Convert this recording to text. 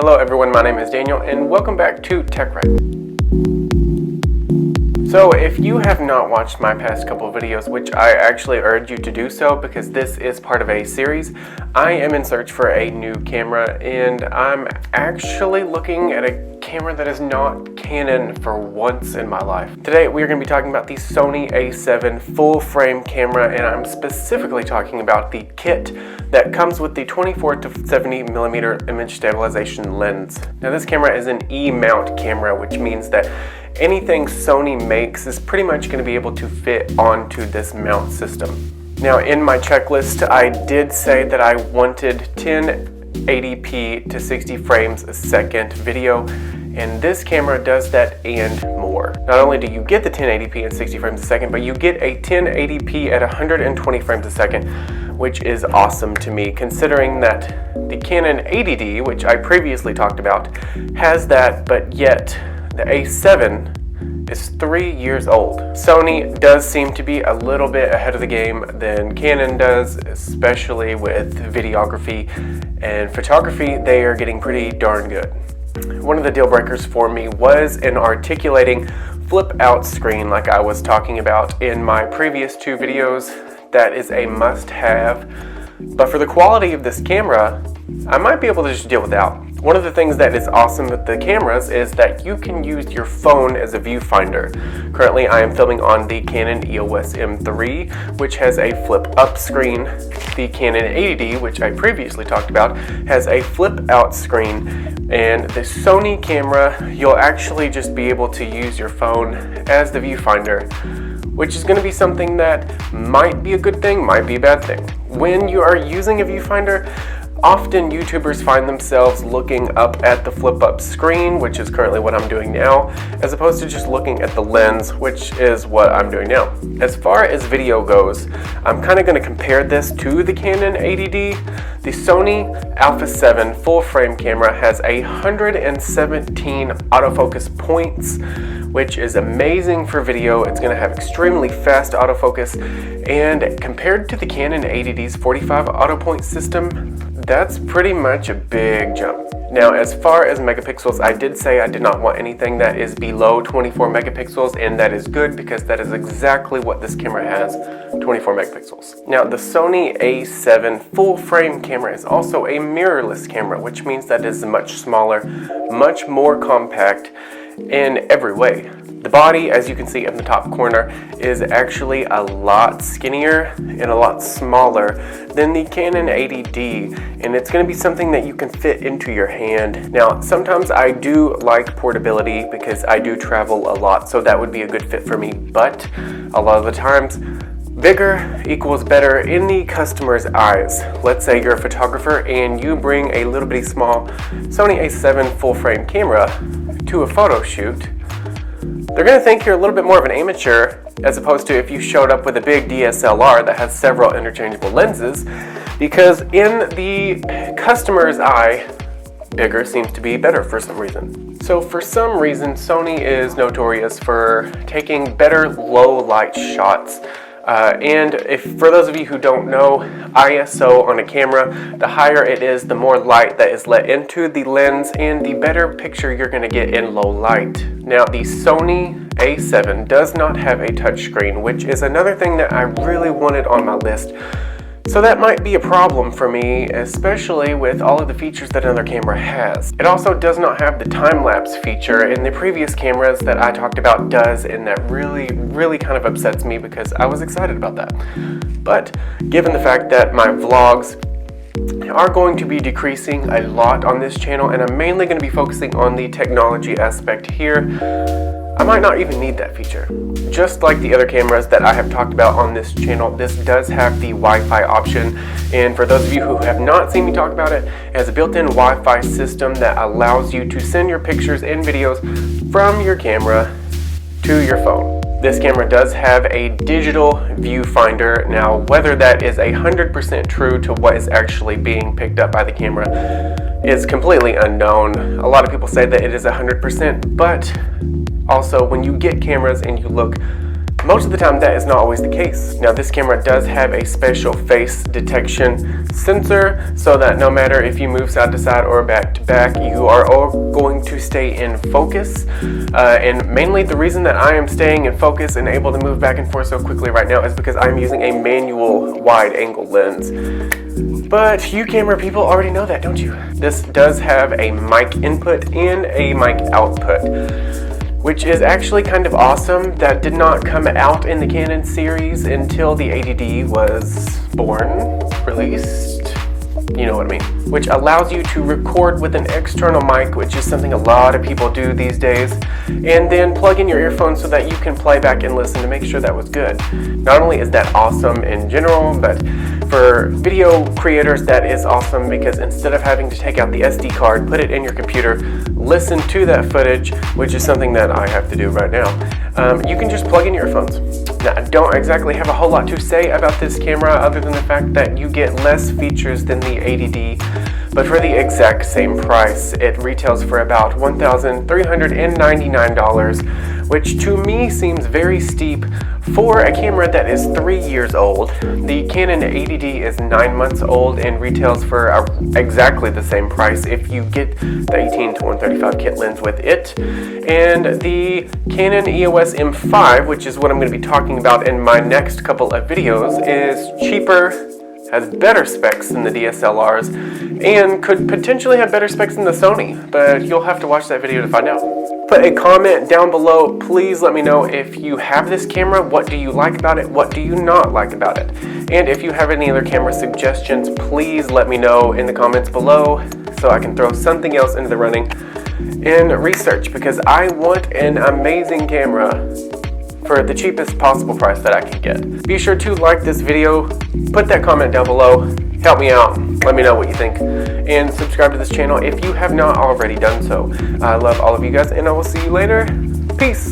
Hello everyone, my name is Daniel and welcome back to Tech Wright. So if you have not watched my past couple of videos, which I actually urge you to do so because this is part of a series, I am in search for a new camera and I'm actually looking at a camera that is not Canon for once in my life. Today we are going to be talking about the Sony a7 full frame camera, and I'm specifically talking about the kit that comes with the 24 to 70mm image stabilization lens. Now this camera is an E-mount camera, which means that anything Sony makes is pretty much going to be able to fit onto this mount system. Now in my checklist I did say that I wanted 1080p to 60 frames a second video, and this camera does that and more. Not only do you get the 1080p and 60 frames a second, but you get a 1080p at 120 frames a second, which is awesome to me considering that the Canon 80D, which I previously talked about, has that, but yet the A7 is 3 years old. Sony does seem to be a little bit ahead of the game than Canon does, especially with videography and photography. They are getting pretty darn good. One of the deal breakers for me was an articulating flip out screen like I was talking about in my previous two videos. That is a must have, but for the quality of this camera, I might be able to just deal without. One of the things that is awesome with the cameras is that you can use your phone as a viewfinder. Currently I am filming on the Canon EOS M3, which has a flip up screen. The Canon 80D, which I previously talked about, has a flip out screen. And the Sony camera, you'll actually just be able to use your phone as the viewfinder, which is going to be something that might be a good thing, might be a bad thing. When you are using a viewfinder, often YouTubers find themselves looking up at the flip-up screen, which is currently what I'm doing now, as opposed to just looking at the lens, which is what I'm doing now. As far as video goes, I'm kind of going to compare this to the Canon 80D. The Sony Alpha 7 full-frame camera has 117 autofocus points, which is amazing for video. It's going to have extremely fast autofocus, and compared to the Canon 80D's 45 auto point system, that's pretty much a big jump. Now, as far as megapixels, I did say I did not want anything that is below 24 megapixels, and that is good because that is exactly what this camera has, 24 megapixels. Now, the Sony a7 full frame camera is also a mirrorless camera, which means that it is much smaller, much more compact in every way. The body, as you can see in the top corner, is actually a lot skinnier and a lot smaller than the Canon 80D, and it's going to be something that you can fit into your hand. Now, sometimes I do like portability because I do travel a lot, so that would be a good fit for me, but a lot of the times, bigger equals better in the customer's eyes. Let's say you're a photographer and you bring a little bitty small Sony a7 full frame camera to a photo shoot. They're going to think you're a little bit more of an amateur as opposed to if you showed up with a big DSLR that has several interchangeable lenses, because in the customer's eye, bigger seems to be better for some reason. So for some reason, Sony is notorious for taking better low light shots. And for those of you who don't know, ISO on a camera, the higher it is, the more light that is let into the lens and the better picture you're going to get in low light. Now, the Sony a7 does not have a touchscreen, which is another thing that I really wanted on my list. So that might be a problem for me, especially with all of the features that another camera has. It also does not have the time-lapse feature, and the previous cameras that I talked about does, and that really kind of upsets me because I was excited about that. But given the fact that my vlogs are going to be decreasing a lot on this channel, and I'm mainly going to be focusing on the technology aspect here, I might not even need that feature. Just like the other cameras that I have talked about on this channel, this does have the Wi-Fi option, and for those of you who have not seen me talk about it, it has a built-in Wi-Fi system that allows you to send your pictures and videos from your camera to your phone. This camera does have a digital viewfinder. Now, whether that is 100% true to what is actually being picked up by the camera is completely unknown. A lot of people say that it is 100%, but also when you get cameras and you look most of the time that is not always the case. Now this camera does have a special face detection sensor, so that no matter if you move side to side or back to back, you are all going to stay in focus. And mainly the reason that I am staying in focus and able to move back and forth so quickly right now is because I'm using a manual wide angle lens. But you camera people already know that, don't you? This does have a mic input and a mic output, which is actually kind of awesome. That did not come out in the Canon series until the 80D was born, released. You know what I mean? Which allows you to record with an external mic, which is something a lot of people do these days, and then plug in your earphones so that you can play back and listen to make sure that was good. Not only is that awesome in general, but for video creators that is awesome, because instead of having to take out the SD card, put it in your computer, listen to that footage, which is something that I have to do right now, you can just plug in your earphones. Now, I don't exactly have a whole lot to say about this camera other than the fact that you get less features than the 80D, but for the exact same price. It retails for about $1,399, which to me seems very steep for a camera that is 3 years old. The Canon 80D is 9 months old and retails for exactly the same price if you get the 18-135 kit lens with it. And the Canon EOS M5, which is what I'm going to be talking about in my next couple of videos, is cheaper, has better specs than the DSLRs, and could potentially have better specs than the Sony, but you'll have to watch that video to find out. Put a comment down below. Please let me know if you have this camera. What do you like about it? What do you not like about it? And if you have any other camera suggestions, please let me know in the comments below so I can throw something else into the running in research, because I want an amazing camera for the cheapest possible price that I can get. Be sure to like this video, put that comment down below, help me out, let me know what you think, and subscribe to this channel if you have not already done so. I love all of you guys, and I will see you later. Peace!